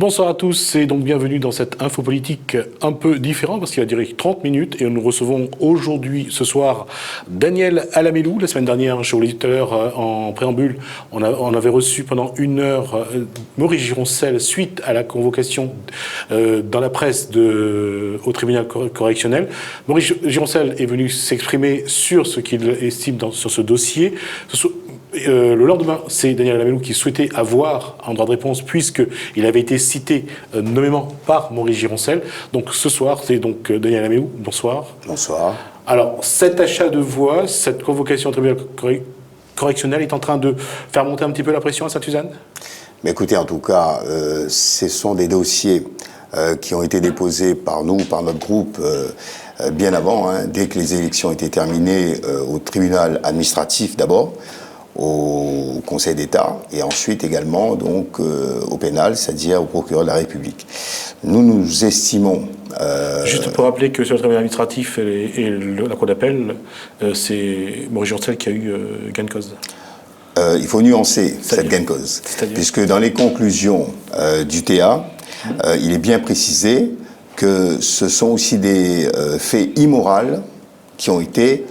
Bonsoir à tous et donc bienvenue dans cette info politique un peu différente parce qu'il va durer 30 minutes et nous recevons aujourd'hui, ce soir, Daniel Alamilou. La semaine dernière, je vous l'ai dit tout à l'heure en préambule, on avait reçu pendant 1 heure Maurice Gironcel suite à la convocation dans la presse au tribunal correctionnel. Maurice Gironcel est venu s'exprimer sur ce qu'il estime sur ce dossier. Le lendemain, c'est Daniel Alamilou qui souhaitait avoir un droit de réponse puisqu'il avait été cité nommément par Maurice Gironcel. Donc ce soir, c'est donc Daniel Alamilou. Bonsoir. Bonsoir. Alors, cet achat de voix, cette convocation au tribunal correctionnel est en train de faire monter un petit peu la pression à Sainte-Suzanne ? Mais écoutez, en tout cas, ce sont des dossiers qui ont été déposés par nous, par notre groupe, bien avant, dès que les élections étaient terminées, au tribunal administratif d'abord, au Conseil d'État et ensuite également donc au pénal, c'est-à-dire au procureur de la République. Nous estimons... Juste pour rappeler que sur le tribunal administratif et la cour d'appel, c'est Maurice Gironcel qui a eu gain de cause. Il faut nuancer cette gain de cause, puisque dans les conclusions du TA, il est bien précisé que ce sont aussi des faits immoraux qui ont été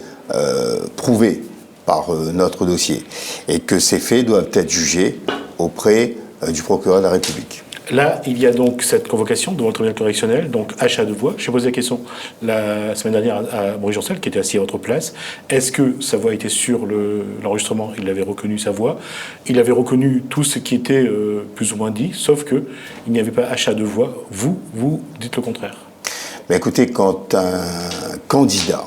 prouvés par notre dossier, et que ces faits doivent être jugés auprès du procureur de la République. Là, il y a donc cette convocation devant le tribunal correctionnel, donc achat de voix. J'ai posé la question la semaine dernière à Maurice Gironcel, qui était assis à votre place. Est-ce que sa voix était sur l'enregistrement ? Il avait reconnu sa voix. Il avait reconnu tout ce qui était plus ou moins dit, sauf qu'il n'y avait pas achat de voix. Vous dites le contraire. Mais écoutez, quand un candidat,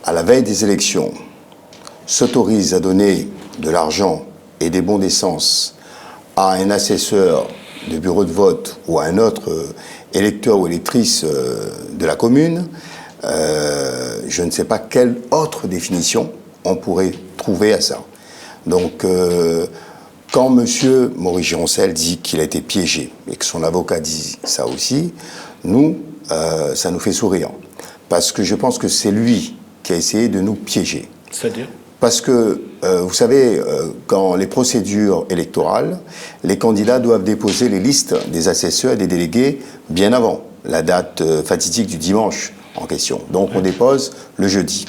à la veille des élections, s'autorise à donner de l'argent et des bons d'essence à un assesseur de bureau de vote ou à un autre électeur ou électrice de la commune, je ne sais pas quelle autre définition on pourrait trouver à ça. Donc, quand M. Maurice Gironcel dit qu'il a été piégé et que son avocat dit ça aussi, ça nous fait sourire. Parce que je pense que c'est lui qui a essayé de nous piéger. C'est-à-dire ? Parce que, vous savez, quand les procédures électorales, les candidats doivent déposer les listes des assesseurs et des délégués bien avant la date fatidique du dimanche en question. Donc, on dépose le jeudi.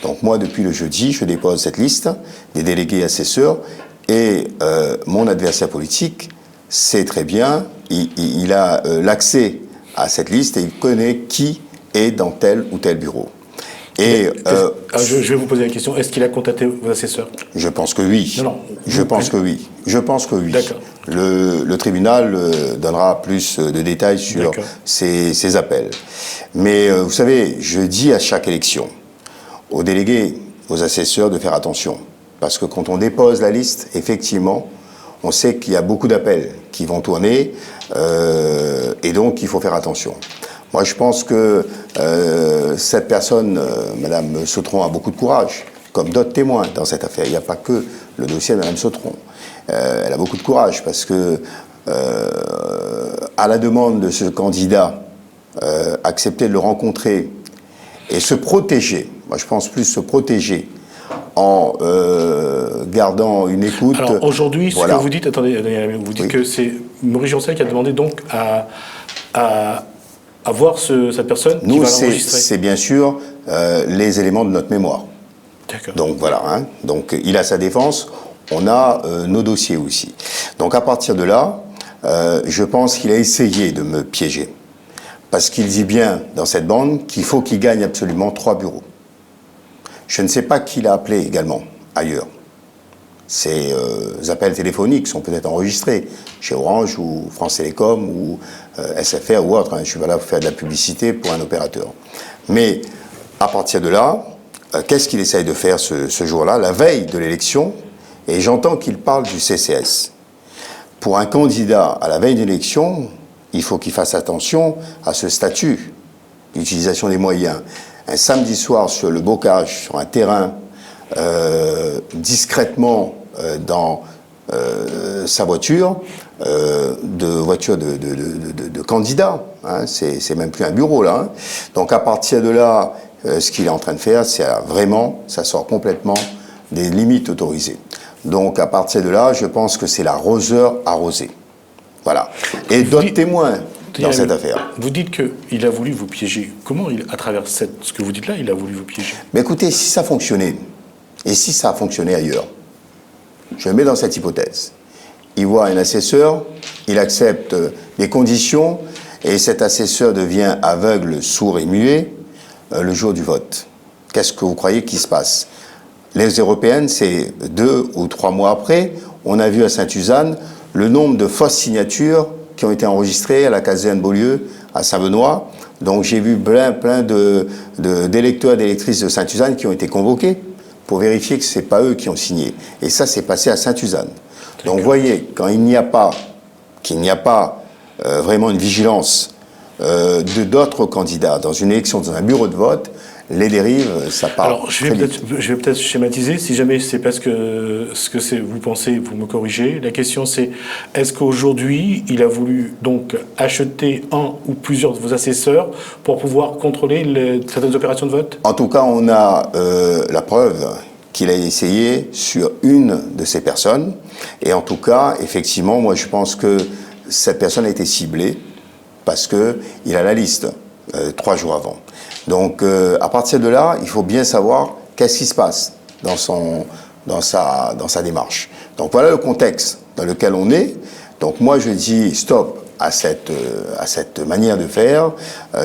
Donc, moi, depuis le jeudi, je dépose cette liste des délégués assesseurs et mon adversaire politique sait très bien, il a l'accès à cette liste et il connaît qui est dans tel ou tel bureau. Et je vais vous poser la question, est-ce qu'il a contacté vos assesseurs ? Je pense que oui. Non. Je pense que oui. D'accord. Le tribunal donnera plus de détails sur ces appels. Mais vous savez, je dis à chaque élection aux délégués, aux assesseurs de faire attention. Parce que quand on dépose la liste, effectivement, on sait qu'il y a beaucoup d'appels qui vont tourner et donc il faut faire attention. Moi, je pense que cette personne, Mme Sautron, a beaucoup de courage, comme d'autres témoins dans cette affaire. Il n'y a pas que le dossier de Mme Sautron. Elle a beaucoup de courage parce que, à la demande de ce candidat, accepter de le rencontrer et se protéger, moi je pense plus se protéger en gardant une écoute. Alors aujourd'hui, ce que vous dites, attendez, vous dites que c'est Maurice Gironcel qui a demandé donc à voir cette personne qui va l'enregistrer. C'est bien sûr les éléments de notre mémoire. D'accord. Donc voilà, donc il a sa défense, on a nos dossiers aussi. Donc à partir de là, je pense qu'il a essayé de me piéger. Parce qu'il dit bien dans cette bande qu'il faut qu'il gagne absolument 3 bureaux. Je ne sais pas qui l'a appelé également ailleurs. Ces appels téléphoniques sont peut-être enregistrés chez Orange ou France Télécom ou SFR ou autre. Je ne suis pas là pour faire de la publicité pour un opérateur. Mais à partir de là, qu'est-ce qu'il essaye de faire ce jour-là, la veille de l'élection? Et j'entends qu'il parle du CCS. Pour un candidat à la veille d'élection, il faut qu'il fasse attention à ce statut, l'utilisation des moyens. Un samedi soir sur le bocage, sur un terrain, discrètement dans sa voiture, de candidat. C'est même plus un bureau là. Donc à partir de là, ce qu'il est en train de faire, c'est vraiment, ça sort complètement des limites autorisées. Donc à partir de là, je pense que c'est l'arroseur arrosé. Voilà. Et d'autres témoins dans cette affaire. Vous dites qu'il a voulu vous piéger. Comment, à travers ce que vous dites là, il a voulu vous piéger? Mais écoutez, si ça fonctionnait, et si ça a fonctionné ailleurs, je me mets dans cette hypothèse. Il voit un assesseur, il accepte les conditions, et cet assesseur devient aveugle, sourd et muet le jour du vote. Qu'est-ce que vous croyez qui se passe? Les européennes, c'est 2 ou 3 mois après, on a vu à Sainte-Suzanne le nombre de fausses signatures qui ont été enregistrées à la caserne Beaulieu, à Saint-Benoît. Donc j'ai vu plein d'électeurs et d'électrices de Sainte-Suzanne qui ont été convoqués pour vérifier que ce n'est pas eux qui ont signé. Et ça, c'est passé à Sainte-Suzanne. Donc vous voyez, quand il n'y a pas, vraiment une vigilance d'autres candidats dans une élection, dans un bureau de vote, les dérives, ça part. Alors, je vais peut-être schématiser. Si jamais c'est parce que ce que c'est, vous pensez, vous me corrigez. La question c'est, est-ce qu'aujourd'hui, il a voulu donc acheter un ou plusieurs de vos assesseurs pour pouvoir contrôler certaines opérations de vote? En tout cas, on a la preuve qu'il a essayé sur une de ces personnes. Et en tout cas, effectivement, moi je pense que cette personne a été ciblée parce qu'il a la liste 3 jours avant. Donc, à partir de là, il faut bien savoir qu'est-ce qui se passe dans sa démarche. Donc, voilà le contexte dans lequel on est. Donc, moi, je dis stop à cette manière de faire.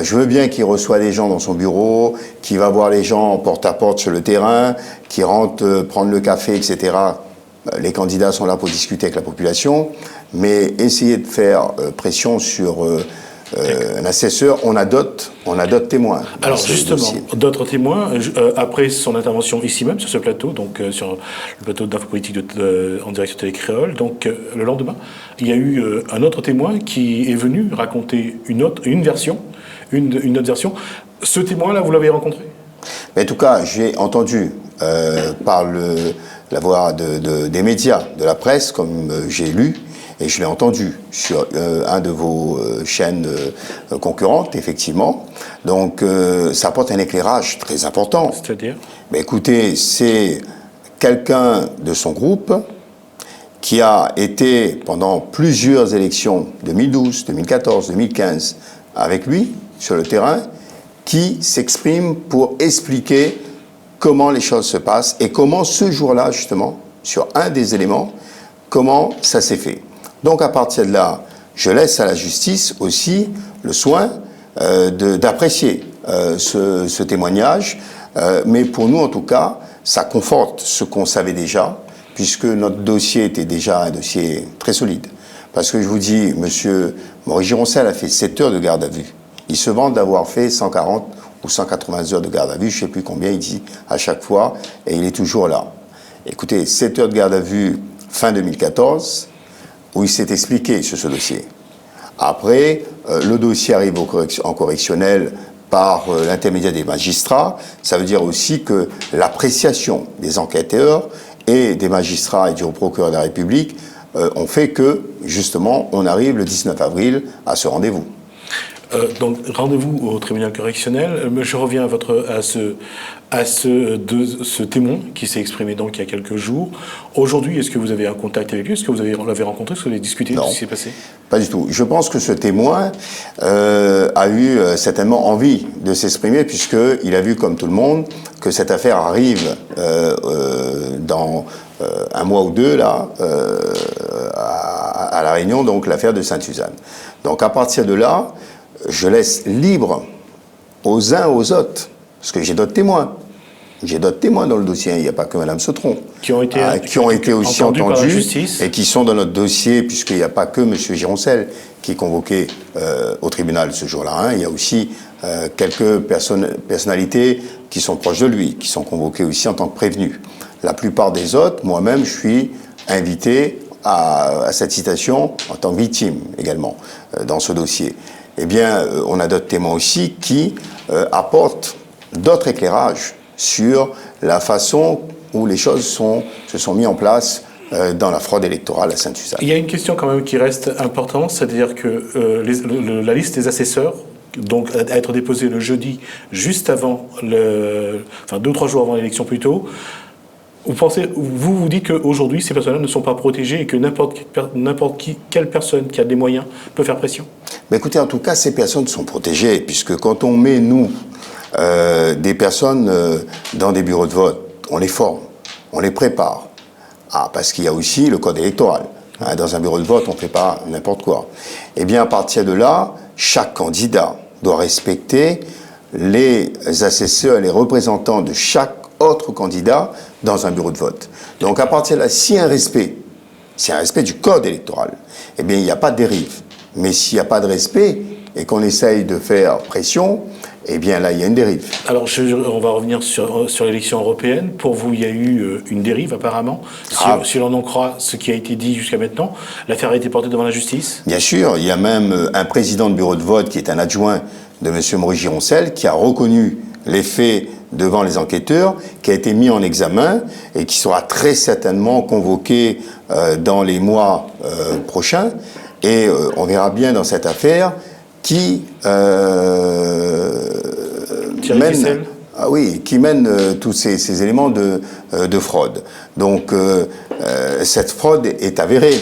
Je veux bien qu'il reçoive des gens dans son bureau, qu'il va voir les gens porte à porte sur le terrain, qu'il rentre prendre le café, etc. Les candidats sont là pour discuter avec la population, mais essayer de faire pression sur un assesseur, on a d'autres témoins. Alors justement, d'autres témoins, après son intervention ici même, sur ce plateau, donc sur le plateau d'Info Politique en direct sur Télé Créole, donc le lendemain, il y a eu un autre témoin qui est venu raconter une autre version. Ce témoin-là, vous l'avez rencontré? Mais en tout cas, j'ai entendu par la voix des médias, de la presse, comme j'ai lu, et je l'ai entendu sur un de vos chaînes concurrentes, effectivement. Donc, ça apporte un éclairage très important. C'est-à-dire? Mais écoutez, c'est quelqu'un de son groupe qui a été, pendant plusieurs élections, 2012, 2014, 2015, avec lui, sur le terrain, qui s'exprime pour expliquer comment les choses se passent et comment ce jour-là, justement, sur un des éléments, comment ça s'est fait. Donc, à partir de là, je laisse à la justice aussi le soin d'apprécier ce témoignage. Mais pour nous, en tout cas, ça conforte ce qu'on savait déjà, puisque notre dossier était déjà un dossier très solide. Parce que je vous dis, M. Maurice Gironcel a fait 7 heures de garde à vue. Il se vante d'avoir fait 140 ou 180 heures de garde à vue, je ne sais plus combien il dit à chaque fois, et il est toujours là. Écoutez, 7 heures de garde à vue fin 2014, où il s'est expliqué sur ce dossier. Après, le dossier arrive en correctionnel par l'intermédiaire des magistrats. Ça veut dire aussi que l'appréciation des enquêteurs et des magistrats et du procureur de la République ont fait que, justement, on arrive le 19 avril à ce rendez-vous. Donc, rendez-vous au tribunal correctionnel. Je reviens à ce témoin qui s'est exprimé donc il y a quelques jours. Aujourd'hui, est-ce que vous avez un contact avec lui? Est-ce que vous l'avez rencontré? Est-ce que vous avez discuté de ce qui s'est passé? Pas du tout. Je pense que ce témoin a eu certainement envie de s'exprimer, puisqu'il a vu, comme tout le monde, que cette affaire arrive dans un mois ou deux, là, à La Réunion, donc l'affaire de Sainte-Suzanne. Donc, à partir de là, je laisse libre aux uns aux autres, parce que j'ai d'autres témoins. J'ai d'autres témoins dans le dossier, il n'y a pas que Mme Sautron. Qui ont été aussi entendus et qui sont dans notre dossier, puisqu'il n'y a pas que M. Gironcel qui est convoqué au tribunal ce jour-là. Hein. Il y a aussi quelques personnalités qui sont proches de lui, qui sont convoquées aussi en tant que prévenus. La plupart des autres, moi-même, je suis invité à cette citation en tant que victime également dans ce dossier. Eh bien, on a d'autres témoins aussi qui apportent d'autres éclairages sur la façon où les choses se sont mises en place dans la fraude électorale à Sainte-Suzanne. Il y a une question quand même qui reste importante, c'est-à-dire que la liste des assesseurs, donc à être déposée le jeudi, juste avant, 2 ou 3 jours avant l'élection plutôt, Vous dites qu'aujourd'hui, ces personnes-là ne sont pas protégées et que quelle personne qui a des moyens peut faire pression? Mais écoutez, en tout cas, ces personnes sont protégées, puisque quand on met, nous, des personnes dans des bureaux de vote, on les forme, on les prépare. Ah, parce qu'il y a aussi le code électoral. Hein, dans un bureau de vote, on ne fait pas n'importe quoi. Eh bien, à partir de là, chaque candidat doit respecter les assesseurs et les représentants de chaque autre candidat dans un bureau de vote. Donc, à partir de là, s'il y a un respect du code électoral, eh bien, il n'y a pas de dérive. Mais s'il n'y a pas de respect et qu'on essaye de faire pression, eh bien là, il y a une dérive. Alors, on va revenir sur l'élection européenne. Pour vous, il y a eu une dérive, apparemment. Si l'on en croit ce qui a été dit jusqu'à maintenant, l'affaire a été portée devant la justice? Bien sûr, il y a même un président de bureau de vote qui est un adjoint de M. Maurice Gironcel qui a reconnu les faits devant les enquêteurs, qui a été mis en examen et qui sera très certainement convoqué dans les mois prochains. Et on verra bien dans cette affaire qui mène tous ces éléments de fraude. Donc cette fraude est avérée,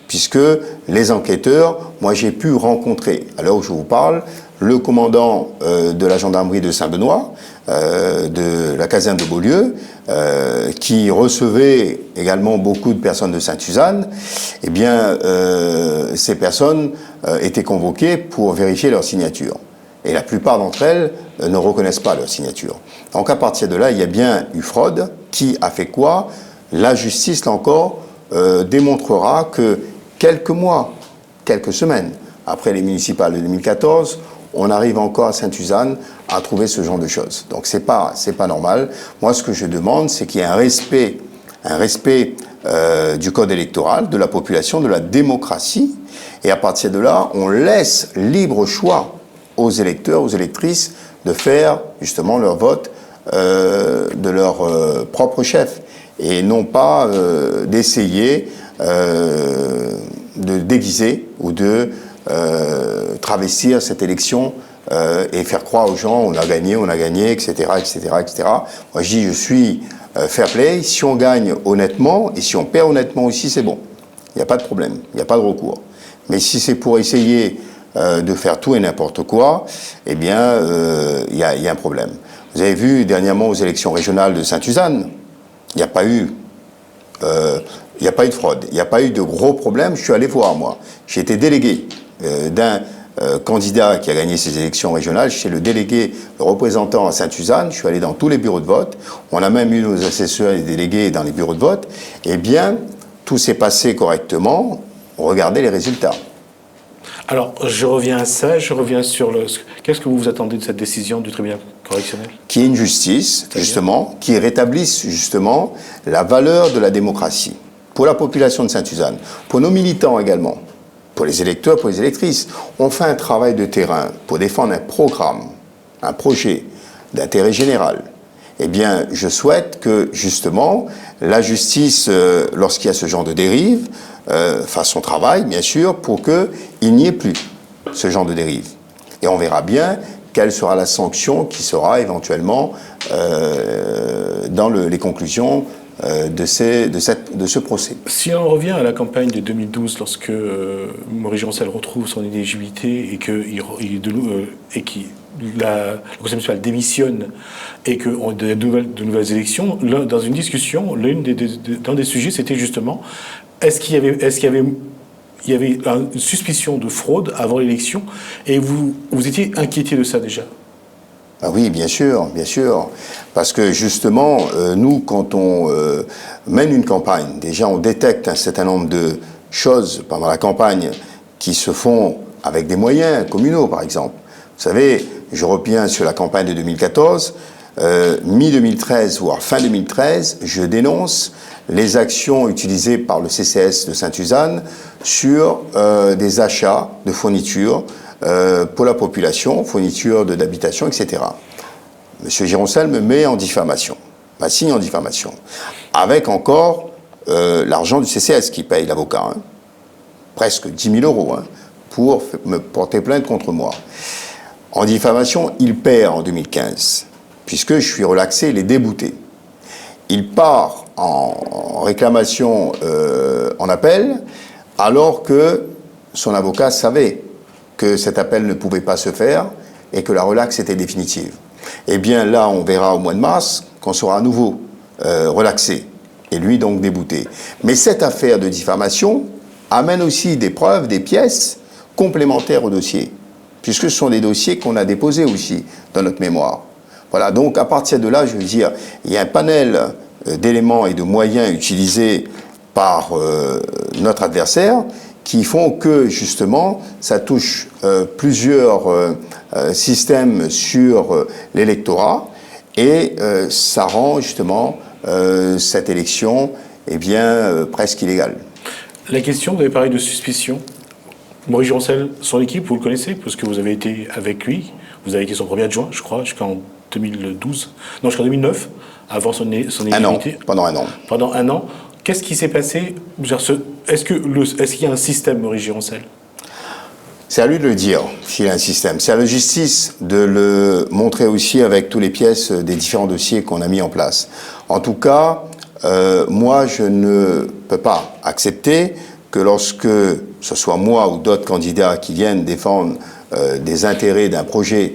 puisque les enquêteurs, moi j'ai pu rencontrer, à l'heure où je vous parle, le commandant de la gendarmerie de Saint-Benoît, de la caserne de Beaulieu, qui recevait également beaucoup de personnes de Sainte-Suzanne. Eh bien, ces personnes étaient convoquées pour vérifier leur signature. Et la plupart d'entre elles ne reconnaissent pas leur signature. Donc à partir de là, il y a bien eu fraude. Qui a fait quoi? La justice, là encore, démontrera que quelques mois, quelques semaines après les municipales de 2014, on arrive encore à Sainte-Suzanne à trouver ce genre de choses. Donc c'est pas normal. Moi, ce que je demande, c'est qu'il y ait un respect du code électoral, de la population, de la démocratie. Et à partir de là, on laisse libre choix aux électeurs, aux électrices, de faire justement leur vote de leur propre chef. Et non pas d'essayer de déguiser ou de travestir cette élection et faire croire aux gens on a gagné, etc., etc., etc. Moi je dis je suis fair play, si on gagne honnêtement et si on perd honnêtement aussi c'est bon. Il n'y a pas de problème, il n'y a pas de recours. Mais si c'est pour essayer de faire tout et n'importe quoi, eh bien il y a un problème. Vous avez vu dernièrement aux élections régionales de Sainte-Suzanne, il n'y a pas eu de fraude, il n'y a pas eu de gros problèmes. Je suis allé voir, moi. J'ai été délégué d'un candidat qui a gagné ces élections régionales. J'étais le délégué, le représentant à Sainte-Suzanne. Je suis allé dans tous les bureaux de vote. On a même eu nos assesseurs et délégués dans les bureaux de vote. Eh bien, tout s'est passé correctement. Regardez les résultats. Alors, je reviens à ça, je reviens sur qu'est-ce que vous attendez de cette décision du tribunal correctionnel? Qu'il y ait une justice, justement, qui rétablisse, justement, la valeur de la démocratie pour la population de Sainte-Suzanne, pour nos militants également, pour les électeurs, pour les électrices. On fait un travail de terrain pour défendre un programme, un projet d'intérêt général. Eh bien, je souhaite que, justement, la justice, lorsqu'il y a ce genre de dérive, fasse son travail, bien sûr, pour qu'il n'y ait plus ce genre de dérive. Et on verra bien quelle sera la sanction qui sera éventuellement dans les conclusions de ce procès. Si on revient à la campagne de 2012, lorsque Maurice Gironcel retrouve son éligibilité et que le conseil municipal démissionne et qu'on a de nouvelles élections, dans une discussion, l'un des sujets, c'était justement est-ce qu'il y avait une suspicion de fraude avant l'élection, et vous étiez inquiété de ça déjà? Ah oui, bien sûr, parce que justement, nous, quand on mène une campagne, déjà on détecte un certain nombre de choses pendant la campagne qui se font avec des moyens communaux, par exemple. Vous savez, je reviens sur la campagne de 2014, mi-2013, voire fin 2013, je dénonce les actions utilisées par le CCS de Sainte-Suzanne sur des achats de fournitures pour la population, fournitures d'habitation, etc. Monsieur Gironcel me met en diffamation, m'assigne en diffamation, avec encore l'argent du CCS qui paye l'avocat, hein, presque 10 000 €, hein, pour me porter plainte contre moi. En diffamation, il perd en 2015, puisque je suis relaxé, il est débouté. il part en réclamation en appel, alors que son avocat savait que cet appel ne pouvait pas se faire et que la relaxe était définitive. Eh bien là, on verra au mois de mars qu'on sera à nouveau relaxé, et lui donc débouté. Mais cette affaire de diffamation amène aussi des preuves, des pièces complémentaires au dossier, puisque ce sont des dossiers qu'on a déposés aussi dans notre mémoire. Voilà, donc à partir de là, je veux dire, il y a un panel d'éléments et de moyens utilisés par notre adversaire qui font que, justement, ça touche plusieurs systèmes sur l'électorat et ça rend, justement, cette élection, eh bien, presque illégale. La question, vous avez parlé de suspicion. Maurice Gironcel, son équipe, vous le connaissez, parce que vous avez été avec lui, vous avez été son premier adjoint, je crois, jusqu'en 2012, non, jusqu'en 2009, avant son éligibilité. Un an, pendant un an. Pendant un an. Qu'est-ce qui s'est passé? Est-ce qu'il y a un système, Maurice Gironcel? C'est à lui de le dire, s'il y a un système. C'est à la justice de le montrer aussi avec toutes les pièces des différents dossiers qu'on a mis en place. En tout cas, moi, je ne peux pas accepter que lorsque ce soit moi ou d'autres candidats qui viennent défendre des intérêts d'un projet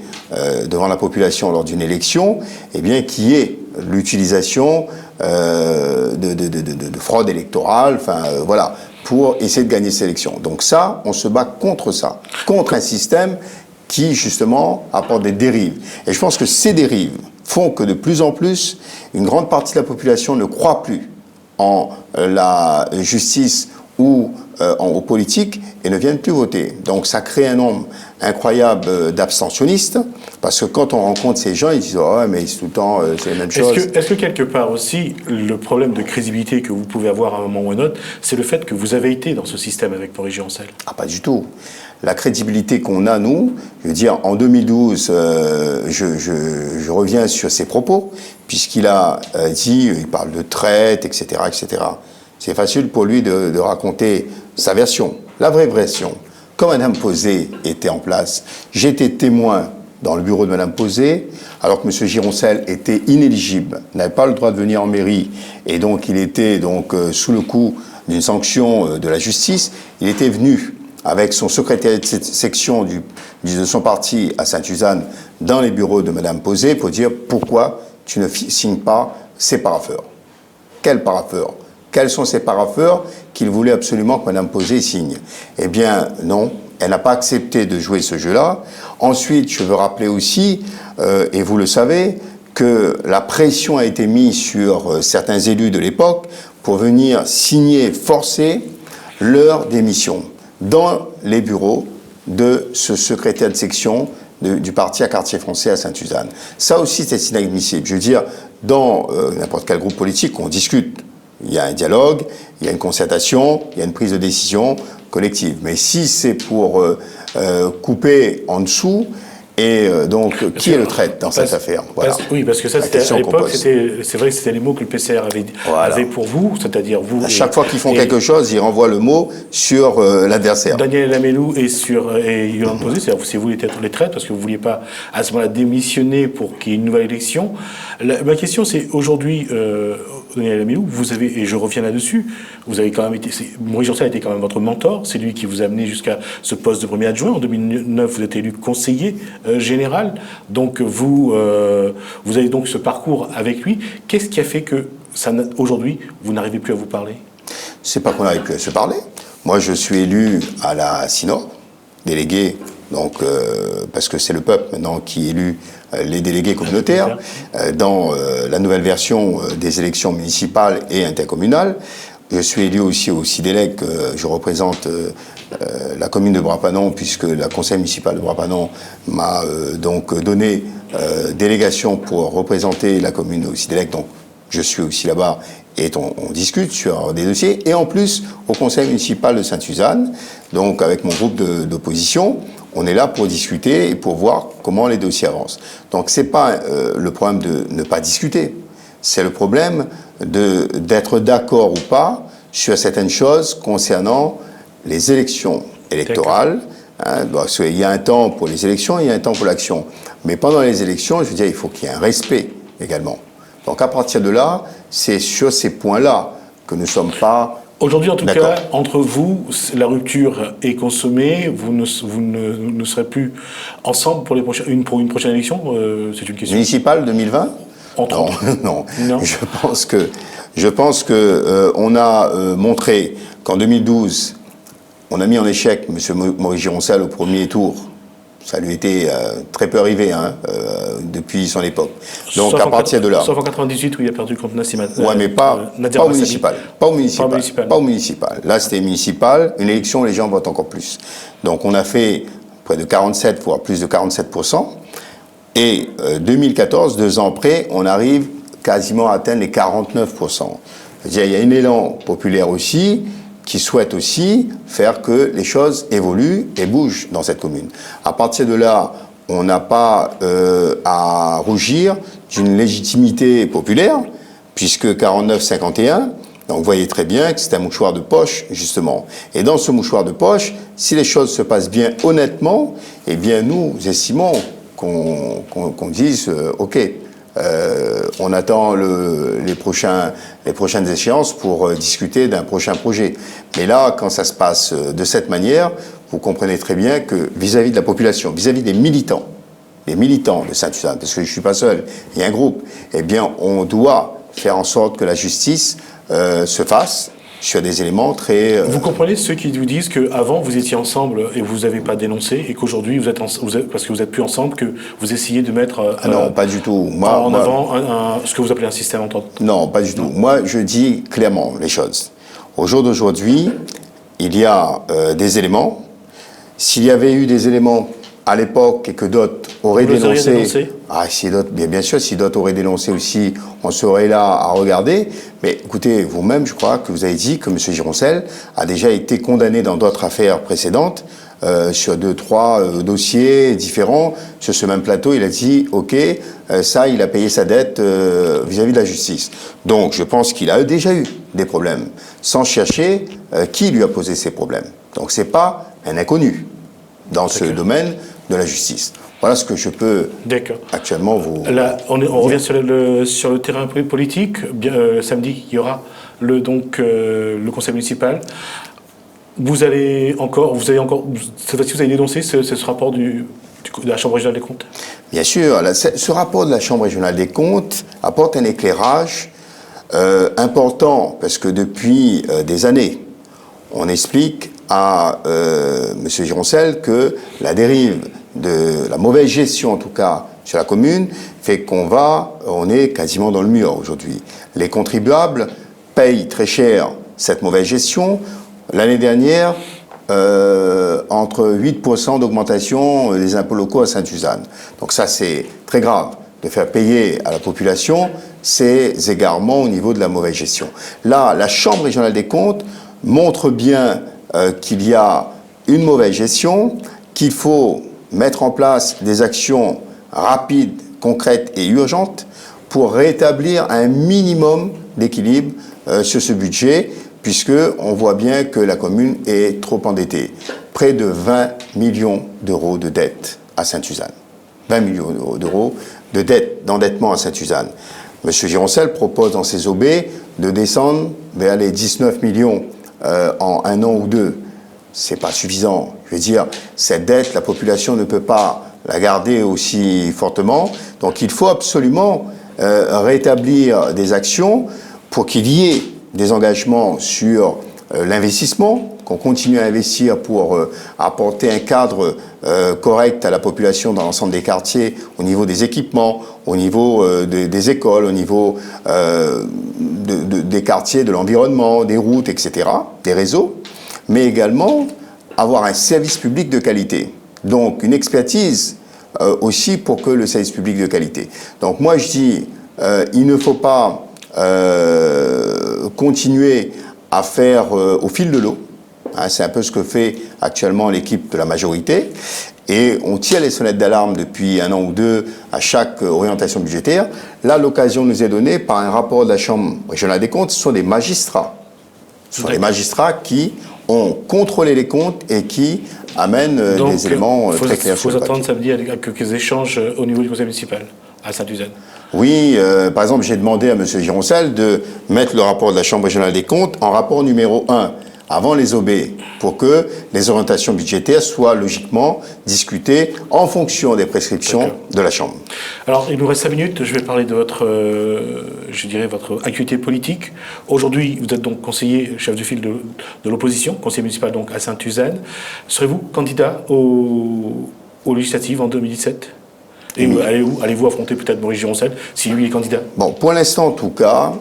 devant la population lors d'une élection, eh bien, qu'il y ait l'utilisation de fraude électorale, enfin, voilà, pour essayer de gagner ces élections. Donc ça, on se bat contre ça, contre un système qui, justement, apporte des dérives. Et je pense que ces dérives font que de plus en plus, une grande partie de la population ne croit plus en la justice ou aux politiques et ne viennent plus voter. Donc ça crée un nombre incroyable d'abstentionnistes, parce que quand on rencontre ces gens, ils disent « Oh, mais tout le temps, c'est la même chose ». Est-ce que quelque part aussi, le problème de crédibilité que vous pouvez avoir à un moment ou à un autre, c'est le fait que vous avez été dans ce système avec Maurice Gironcel? Ah, pas du tout. La crédibilité qu'on a, nous, je veux dire, en 2012, je reviens sur ses propos, puisqu'il a dit, il parle de traite, etc., etc. C'est facile pour lui de raconter sa version, la vraie version. Quand Mme Posé était en place, j'étais témoin dans le bureau de Mme Posé, alors que M. Gironcel était inéligible, n'avait pas le droit de venir en mairie, et donc il était donc sous le coup d'une sanction de la justice. Il était venu avec son secrétaire de section de son parti à Sainte-Suzanne dans les bureaux de Mme Posé pour dire pourquoi tu ne signes pas ces parapheurs. Quels parapheurs? Quels sont ces parapheurs qu'il voulait absolument que Mme Posé signe? Eh bien, non, elle n'a pas accepté de jouer ce jeu-là. Ensuite, je veux rappeler aussi, et vous le savez, que la pression a été mise sur certains élus de l'époque pour venir signer, forcer leur démission dans les bureaux de ce secrétaire de section du parti à Quartier Français à Sainte-Suzanne. Ça aussi, c'est inadmissible. Je veux dire, dans n'importe quel groupe politique, on discute. Il y a un dialogue, il y a une concertation, il y a une prise de décision collective. Mais si c'est pour couper en dessous, et donc, qui est le traître dans cette affaire? Voilà. Oui, parce que ça, à l'époque, c'est vrai que c'était les mots que le PCR avait pour vous, c'est-à-dire vous... À chaque fois qu'ils font quelque chose, ils renvoient le mot sur l'adversaire. Daniel Lamellou et Yolande Posé, c'est vous les traîtres, parce que vous ne vouliez pas, à ce moment-là, démissionner pour qu'il y ait une nouvelle élection. Ma question, c'est, aujourd'hui, Daniel Lamellou, vous avez, et je reviens là-dessus, vous avez quand même été... Maurice Gironcel a été quand même votre mentor, c'est lui qui vous a amené jusqu'à ce poste de premier adjoint. En 2009, vous êtes élu conseiller général. Donc vous avez donc ce parcours avec lui. Qu'est-ce qui a fait que aujourd'hui vous n'arrivez plus à vous parler? C'est pas qu'on n'arrive plus à se parler. Moi, je suis élu à la Synode, délégué, donc parce que c'est le peuple maintenant qui élu les délégués communautaires dans la nouvelle version des élections municipales et intercommunales. Je suis élu aussi au CIDELEC, je représente la commune de Bras-Panon, puisque la conseil municipal de Bras-Panon m'a donc donné délégation pour représenter la commune au CIDELEC, donc je suis aussi là-bas et on discute sur des dossiers. Et en plus, au conseil municipal de Sainte-Suzanne, donc avec mon groupe d'opposition, on est là pour discuter et pour voir comment les dossiers avancent. Donc c'est pas le problème de ne pas discuter, c'est le problème d'être d'accord ou pas sur certaines choses concernant les élections électorales. Hein, parce qu'il y a un temps pour les élections, il y a un temps pour l'action. Mais pendant les élections, je veux dire, il faut qu'il y ait un respect également. Donc à partir de là, c'est sur ces points-là que nous ne sommes pas... Aujourd'hui, en tout cas, entre vous, la rupture est consommée, vous ne serez plus ensemble pour une prochaine élection, c'est une question. Municipale 2020 ? Non. Je pense que on a montré qu'en 2012, on a mis en échec M. Maurice Gironcel au premier tour. Ça lui était très peu arrivé depuis son époque. Donc à partir de là... Sauf en 98 où il a perdu contre Nassim. Ouais, mais pas au municipal. Pas au municipal. Là, c'était municipal. Une élection, les gens votent encore plus. Donc on a fait près de 47, voire plus de 47%. Et 2014, 2 ans après, on arrive quasiment à atteindre les 49%. C'est-à-dire, il y a un élan populaire aussi qui souhaite aussi faire que les choses évoluent et bougent dans cette commune. À partir de là, on n'a pas à rougir d'une légitimité populaire, puisque 49-51, donc vous voyez très bien que c'est un mouchoir de poche, justement. Et dans ce mouchoir de poche, si les choses se passent bien honnêtement, eh bien nous estimons qu'on dise OK, on attend les prochaines échéances pour discuter d'un prochain projet. Mais là, quand ça se passe de cette manière, vous comprenez très bien que vis-à-vis de la population, vis-à-vis des militants de Sainte-Suzanne, parce que je ne suis pas seul, il y a un groupe, eh bien, on doit faire en sorte que la justice se fasse sur des éléments très... Vous comprenez ceux qui vous disent qu'avant vous étiez ensemble et vous n'avez pas dénoncé et qu'aujourd'hui parce que vous n'êtes plus ensemble, que vous essayez de mettre non, pas du tout. Avant ce que vous appelez un système d'entente? Non, pas du tout. Moi, je dis clairement les choses. Au jour d'aujourd'hui, il y a des éléments. S'il y avait eu des éléments à l'époque et que d'autres auraient dénoncé... bien sûr, si d'autres auraient dénoncé aussi, on serait là à regarder. Mais écoutez, vous-même, je crois que vous avez dit que M. Gironcel a déjà été condamné dans d'autres affaires précédentes, sur 2-3 dossiers différents. Sur ce même plateau, il a dit, OK, ça, il a payé sa dette vis-à-vis de la justice. Donc, je pense qu'il a déjà eu des problèmes, sans chercher qui lui a posé ces problèmes. Donc, c'est pas un inconnu dans ce domaine de la justice. Voilà ce que je peux actuellement vous... Là, on revient sur le terrain politique. Samedi, il y aura le conseil municipal. Vous allez encore, cette fois-ci, vous allez dénoncer ce rapport de la Chambre régionale des comptes? Bien sûr. Ce rapport de la Chambre régionale des comptes apporte un éclairage important, parce que depuis des années, on explique à M. Gironcel que la dérive de la mauvaise gestion, en tout cas sur la commune, fait on est quasiment dans le mur aujourd'hui. Les contribuables payent très cher cette mauvaise gestion. L'année dernière, entre 8% d'augmentation des impôts locaux à Sainte-Suzanne. Donc ça, c'est très grave de faire payer à la population ces égarements au niveau de la mauvaise gestion. Là, la Chambre régionale des comptes montre bien qu'il y a une mauvaise gestion, qu'il faut mettre en place des actions rapides, concrètes et urgentes pour rétablir un minimum d'équilibre sur ce budget, puisqu'on voit bien que la commune est trop endettée. Près de 20 millions d'euros de dettes à Sainte-Suzanne. 20 millions d'euros de dettes, d'endettement à Sainte-Suzanne. M. Gironcel propose dans ses OB de descendre vers les 19 millions en 1 an ou 2. C'est pas suffisant. Je veux dire, cette dette, la population ne peut pas la garder aussi fortement. Donc il faut absolument rétablir des actions pour qu'il y ait des engagements sur l'investissement, qu'on continue à investir pour apporter un cadre correct à la population dans l'ensemble des quartiers, au niveau des équipements, au niveau des écoles, au niveau des quartiers, de l'environnement, des routes, etc., des réseaux, mais également avoir un service public de qualité. Donc une expertise aussi pour que le service public de qualité. Donc moi je dis, il ne faut pas continuer à faire au fil de l'eau. Hein, c'est un peu ce que fait actuellement l'équipe de la majorité. Et on tire les sonnettes d'alarme depuis 1 an ou 2 à chaque orientation budgétaire. Là, l'occasion nous est donnée par un rapport de la Chambre régionale des comptes. Ce sont des magistrats. Ce sont des magistrats qui ont contrôlé les comptes et qui amènent des éléments très clairs. Il faut attendre samedi à quelques échanges au niveau du conseil municipal à Sainte-Suzanne. Oui, par exemple, j'ai demandé à M. Gironcel de mettre le rapport de la Chambre régionale des comptes en rapport numéro 1, avant les OB, pour que les orientations budgétaires soient logiquement discutées en fonction des prescriptions de la Chambre. Alors, il nous reste 5 minutes. Je vais parler de votre, je dirais, votre acuité politique. Aujourd'hui, vous êtes donc conseiller, chef de file de l'opposition, conseiller municipal donc à Sainte-Suzanne. Serez-vous candidat aux législatives en 2017 ? Et allez-vous affronter peut-être Maurice Gironcel, si lui est candidat ? Bon, pour l'instant, en tout cas,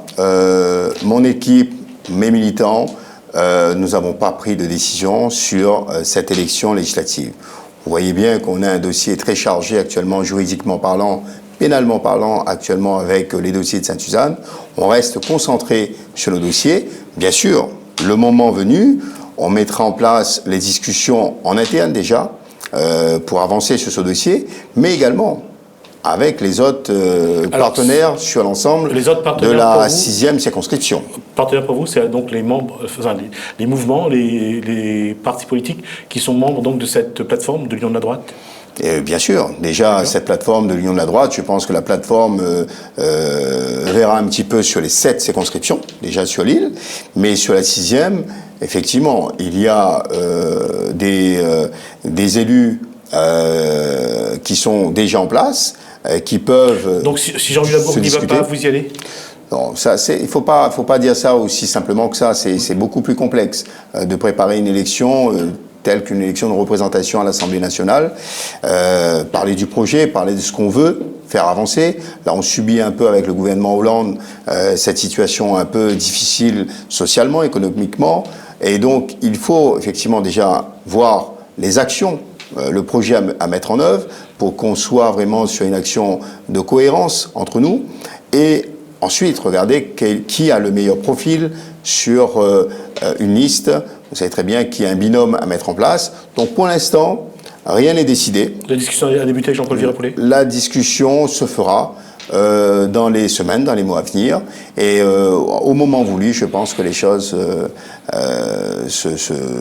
mon équipe, mes militants, nous n'avons pas pris de décision sur cette élection législative. Vous voyez bien qu'on a un dossier très chargé actuellement, juridiquement parlant, pénalement parlant, actuellement avec les dossiers de Sainte-Suzanne. On reste concentré sur nos dossiers. Bien sûr, le moment venu, on mettra en place les discussions en interne déjà pour avancer sur ce dossier, mais également avec les autres partenaires sur l'ensemble de la 6e circonscription. Partenaires pour vous, c'est donc les membres, enfin, les mouvements, les partis politiques qui sont membres donc de cette plateforme de l'Union de la droite ? Bien sûr, déjà cette plateforme de l'Union de la droite, je pense que la plateforme verra un petit peu sur les 7 circonscriptions, déjà sur l'île, mais sur la 6e, effectivement, il y a des élus qui sont déjà en place, qui peuvent. Donc si Jean-Louis Labourg n'y va pas, vous y allez ? Non, ça, il faut pas dire ça aussi simplement que ça. C'est beaucoup plus complexe de préparer une élection telle qu'une élection de représentation à l'Assemblée nationale. Parler du projet, parler de ce qu'on veut faire avancer. Là, on subit un peu avec le gouvernement Hollande cette situation un peu difficile socialement, économiquement. Et donc, il faut effectivement déjà voir les actions, le projet à mettre en œuvre pour qu'on soit vraiment sur une action de cohérence entre nous. Et ensuite, regardez qui a le meilleur profil sur une liste. Vous savez très bien qu'il y a un binôme à mettre en place. Donc, pour l'instant, rien n'est décidé. La discussion a débuté avec Jean-Paul Viré-Poulet ? La discussion se fera dans les semaines, dans les mois à venir. Et au moment voulu, je pense que les choses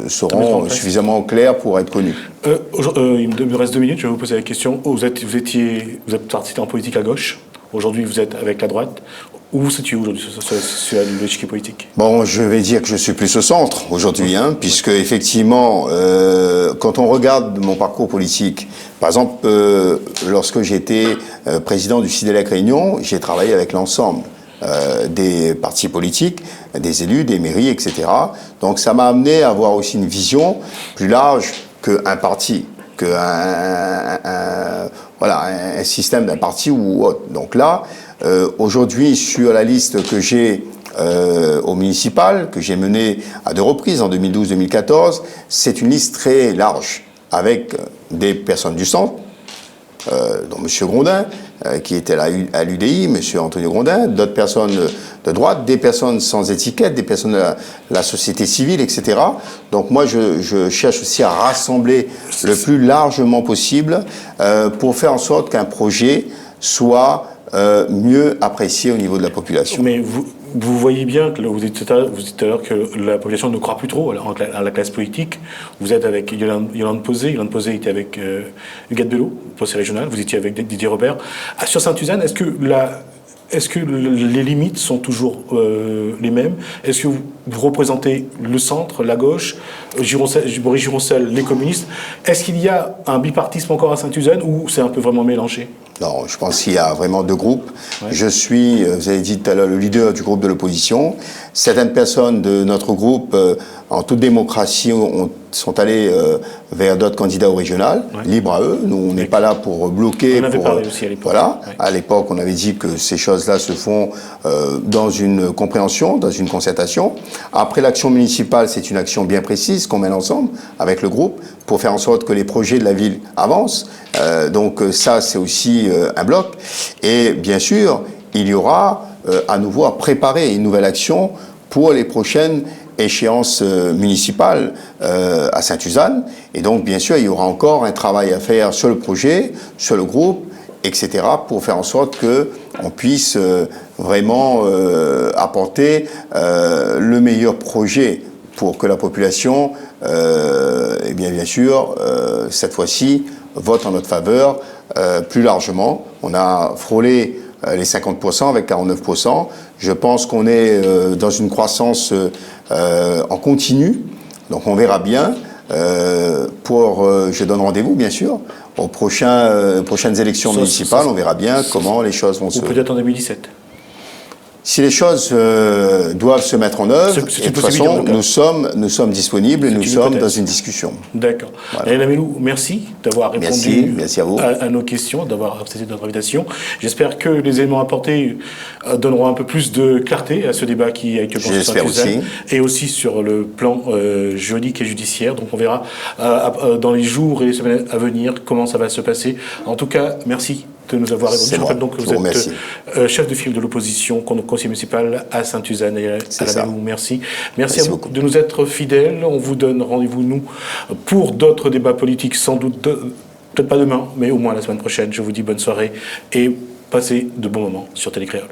seront suffisamment claires pour être connues. Il me reste 2 minutes, je vais vous poser la question. Vous êtes parti en politique à gauche. Aujourd'hui, vous êtes avec la droite. Où vous situez aujourd'hui sur l'échiquier politique ? Bon, je vais dire que je suis plus au centre aujourd'hui, puisque effectivement, quand on regarde mon parcours politique, par exemple, lorsque j'étais président du CIDELEC Réunion, j'ai travaillé avec l'ensemble des partis politiques, des élus, des mairies, etc. Donc ça m'a amené à avoir aussi une vision plus large qu'un parti, un système d'un parti ou autre. Donc là, aujourd'hui, sur la liste que j'ai au municipal, que j'ai menée à 2 reprises, en 2012-2014, c'est une liste très large, avec des personnes du centre, dont M. Grondin, qui était à l'UDI, M. Antonio Grondin, d'autres personnes de droite, des personnes sans étiquette, des personnes de la société civile, etc. Donc moi, je cherche aussi à rassembler le plus largement possible pour faire en sorte qu'un projet soit mieux apprécié au niveau de la population. Mais vous voyez bien que vous dites tout à l'heure que la population ne croit plus trop à la classe politique. Vous êtes avec Yolande Posé. Yolande Posé était avec Huguette Bello, au conseil régional. Vous étiez avec Didier Robert. Sur Sainte-Suzanne, est-ce que les limites sont toujours les mêmes ? Est-ce que vous représentez le centre, la gauche, Boris Gironcel, les communistes ? Est-ce qu'il y a un bipartisme encore à Sainte-Suzanne ou c'est un peu vraiment mélangé ? Non, je pense qu'il y a vraiment 2 groupes. Ouais. Je suis, vous avez dit tout à l'heure, le leader du groupe de l'opposition. Certaines personnes de notre groupe, en toute démocratie, sont allées vers d'autres candidats au régional, libre à eux. Nous, on n'est pas là pour bloquer. On avait parlé aussi à l'époque. Voilà. Ouais. À l'époque, on avait dit que ces choses-là se font dans une compréhension, dans une concertation. Après, l'action municipale, c'est une action bien précise qu'on mène ensemble avec le groupe pour faire en sorte que les projets de la ville avancent. Donc ça, c'est aussi un bloc. Et bien sûr, il y aura à nouveau à préparer une nouvelle action pour les prochaines échéances municipales à Sainte-Suzanne. Et donc, bien sûr, il y aura encore un travail à faire sur le projet, sur le groupe, etc., pour faire en sorte qu'on puisse vraiment apporter le meilleur projet pour que la population, eh bien sûr, cette fois-ci, vote en notre faveur plus largement. On a frôlé les 50% avec 49%. Je pense qu'on est dans une croissance en continu, donc on verra bien. Je donne rendez-vous, bien sûr, aux prochaines élections municipales. On verra bien comment les choses vont se... Ou peut-être en 2017. Si les choses doivent se mettre en œuvre, de toute façon, nous sommes disponibles et nous sommes dans une discussion. D'accord. Voilà. Daniel Amelou, merci d'avoir répondu merci à, vous. À nos questions, d'avoir accepté notre invitation. J'espère que les éléments apportés donneront un peu plus de clarté à ce débat qui a été construit sur Saint-Suzanne et aussi sur le plan juridique et judiciaire. Donc on verra dans les jours et les semaines à venir comment ça va se passer. En tout cas, merci de nous avoir répondu. Je rappelle donc que vous êtes chef de file de l'opposition, conseiller municipal à Saint-Suzanne et à Labellou. Merci. Merci à vous beaucoup de nous être fidèles. On vous donne rendez-vous, nous, pour d'autres débats politiques, sans doute, peut-être pas demain, mais au moins la semaine prochaine. Je vous dis bonne soirée et passez de bons moments sur Télécréole.